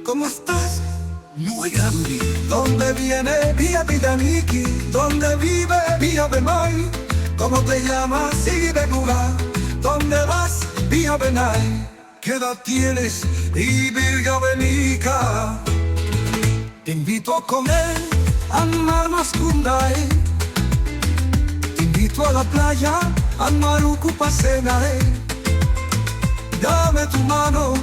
¿Cómo estás? Muy grande. ¿Dónde viene Vía Vidaniki? ¿Dónde vive Vía Benay? ¿Cómo te llamas? Sigue lugar. ¿Dónde vas? Vía Benay. ¿Qué edad tienes? Y Vía Benica. Te invito a comer a Marmaskundae. Te invito a la playa, a Marukupasenae. Dame tu mano,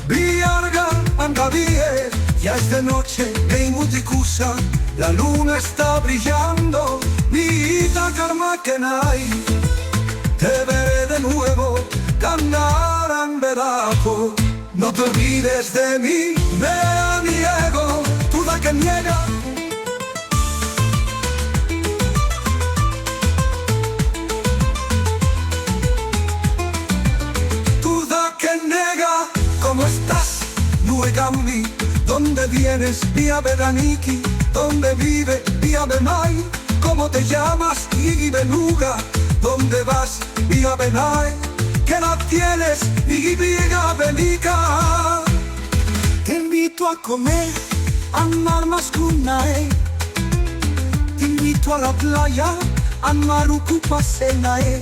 Viarga, Angavie. Ya es de noche en Mutikusa, la luna está brillando. Mita Karmakenai, te veré de nuevo, Kangaran Bedajo. No te olvides de mí, me niego, tú da que niega. Tú da que niega, ¿cómo estás? Nuegami, ¿dónde vienes? Vía Bedaniki, ¿dónde vive? Vía Benay, ¿cómo te llamas? Y Benuga, ¿dónde vas? Vía Benay, ¿qué edad tienes? Y Vía Benica. Te invito a comer a Marmaskundae. Te invito a la playa, a Marukupasenae.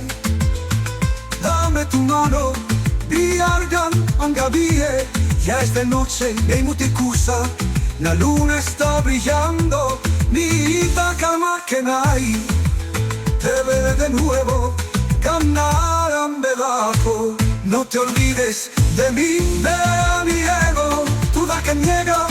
Dame tu mano, Viargan, Angavie. Ya es de noche en Mutikusa, la luna está brillando. Mita Karmakenai, te veré de nuevo, Kangaran Bedajo. No te olvides de mí, de mi ego, tú da que niega.